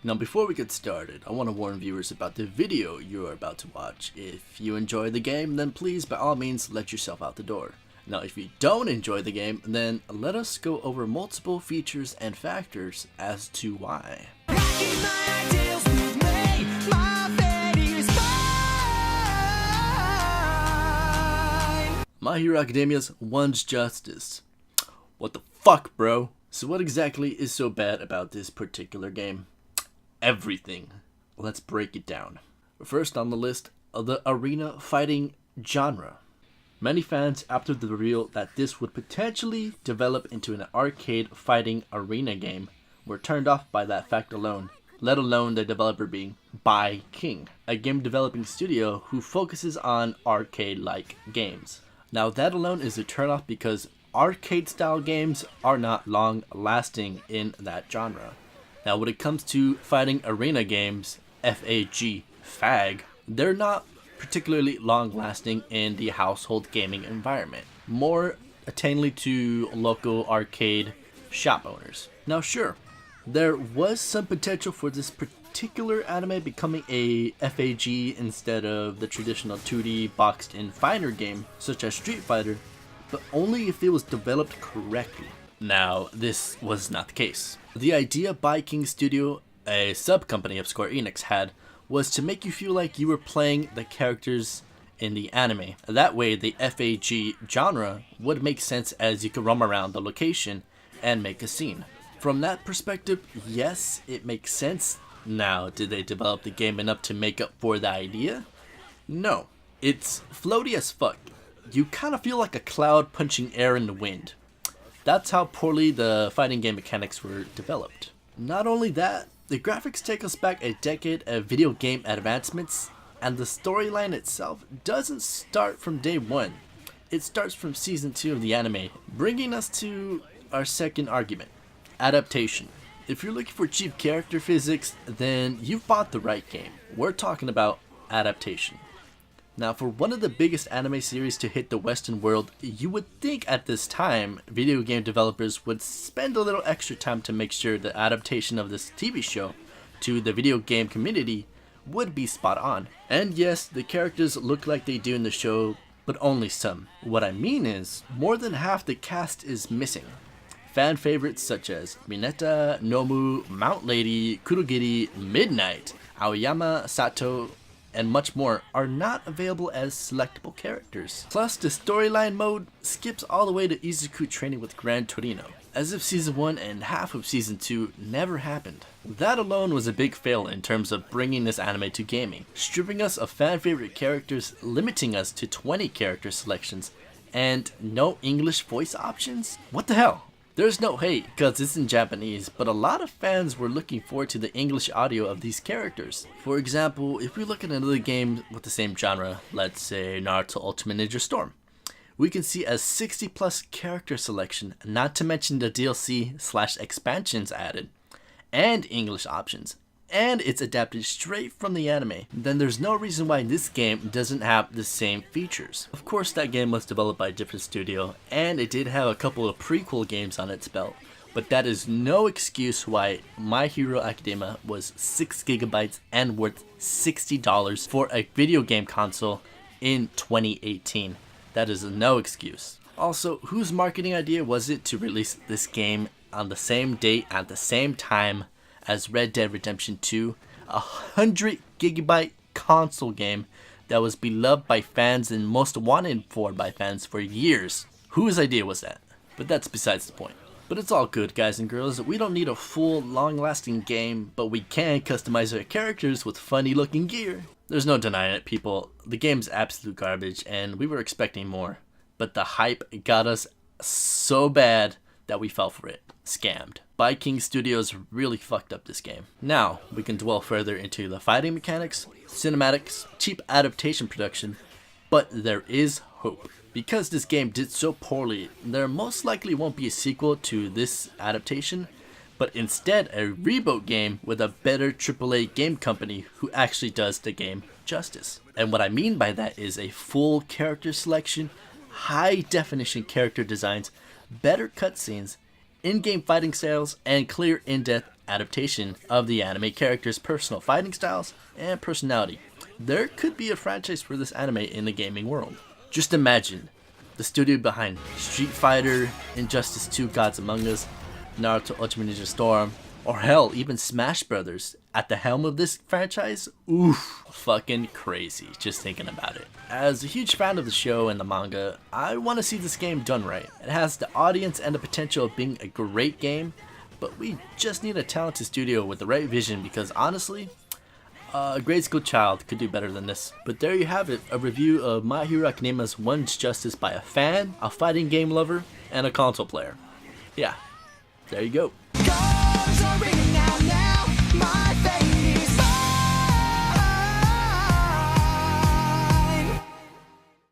Now before we get started, I want to warn viewers about the video you are about to watch. If you enjoy the game, then please by all means let yourself out the door. Now if you don't enjoy the game, then let us go over multiple features and factors as to why. My Hero Academia's One's Justice. What the fuck, bro? So what exactly is so bad about this particular game? Everything. Let's break it down. First on the list, the arena fighting genre. Many fans, after the reveal that this would potentially develop into an arcade fighting arena game, were turned off by that fact alone, let alone the developer being by King, a game developing studio who focuses on arcade-like games. Now that alone is a turnoff because arcade-style games are not long-lasting in that genre. Now when it comes to fighting arena games, FAG, they're not particularly long-lasting in the household gaming environment, more attainably to local arcade shop owners. Now sure, there was some potential for this particular anime becoming a FAG instead of the traditional 2D boxed-in fighter game such as Street Fighter, but only if it was developed correctly. Now, this was not the case. The idea by King Studio, a sub-company of Square Enix, had was to make you feel like you were playing the characters in the anime. That way, the FAG genre would make sense as you could roam around the location and make a scene. From that perspective, yes, it makes sense. Now, did they develop the game enough to make up for the idea? No. It's floaty as fuck. You kind of feel like a cloud punching air in the wind. That's how poorly the fighting game mechanics were developed. Not only that, the graphics take us back a decade of video game advancements, and the storyline itself doesn't start from day one. It starts from season 2 of the anime, bringing us to our second argument, adaptation. If you're looking for cheap character physics, then you've bought the right game. We're talking about adaptation. Now, for one of the biggest anime series to hit the Western world, you would think at this time, video game developers would spend a little extra time to make sure the adaptation of this TV show to the video game community would be spot on. And yes, the characters look like they do in the show, but only some. What I mean is, more than half the cast is missing. Fan favorites such as Mineta, Nomu, Mount Lady, Kurogiri, Midnight, Aoyama, Sato, and much more are not available as selectable characters. Plus, the storyline mode skips all the way to Izuku training with Gran Torino, as if Season 1 and half of Season 2 never happened. That alone was a big fail in terms of bringing this anime to gaming, stripping us of fan favorite characters, limiting us to 20 character selections, and no English voice options? What the hell? There's no hate because it's in Japanese, but a lot of fans were looking forward to the English audio of these characters. For example, if we look at another game with the same genre, let's say Naruto Ultimate Ninja Storm, we can see a 60 plus character selection, not to mention the DLC/expansions added, and English options, and it's adapted straight from the anime. Then there's no reason why this game doesn't have the same features. Of course, that game was developed by a different studio, and it did have a couple of prequel games on its belt, but that is no excuse why My Hero Academia was 6 GB and worth $60 for a video game console in 2018. That is no excuse. Also, whose marketing idea was it to release this game on the same date at the same time as Red Dead Redemption 2, a 100 GB console game that was beloved by fans and most wanted for by fans for years? Whose idea was that? But that's besides the point. But it's all good, guys and girls. We don't need a full, long-lasting game, but we can customize our characters with funny-looking gear. There's no denying it, people. The game's absolute garbage, and we were expecting more. But the hype got us so bad that we fell for it. Scammed. By King Studios really fucked up this game. Now, we can dwell further into the fighting mechanics, cinematics, cheap adaptation production, but there is hope. Because this game did so poorly, there most likely won't be a sequel to this adaptation, but instead a reboot game with a better AAA game company who actually does the game justice. And what I mean by that is a full character selection, high definition character designs, better cutscenes, in-game fighting styles, and clear in-depth adaptation of the anime characters' personal fighting styles and personality. There could be a franchise for this anime in the gaming world. Just imagine the studio behind Street Fighter, Injustice 2 Gods Among Us, Naruto Ultimate Ninja Storm, or hell, even Smash Brothers at the helm of this franchise. Oof, fucking crazy just thinking about it. As a huge fan of the show and the manga, I want to see this game done right. It has the audience and the potential of being a great game, but we just need a talented studio with the right vision, because honestly, a grade school child could do better than this. But there you have it, a review of My Hero Academia's One's Justice by a fan, a fighting game lover, and a console player. Yeah, there you go. Guns are ringing out now. My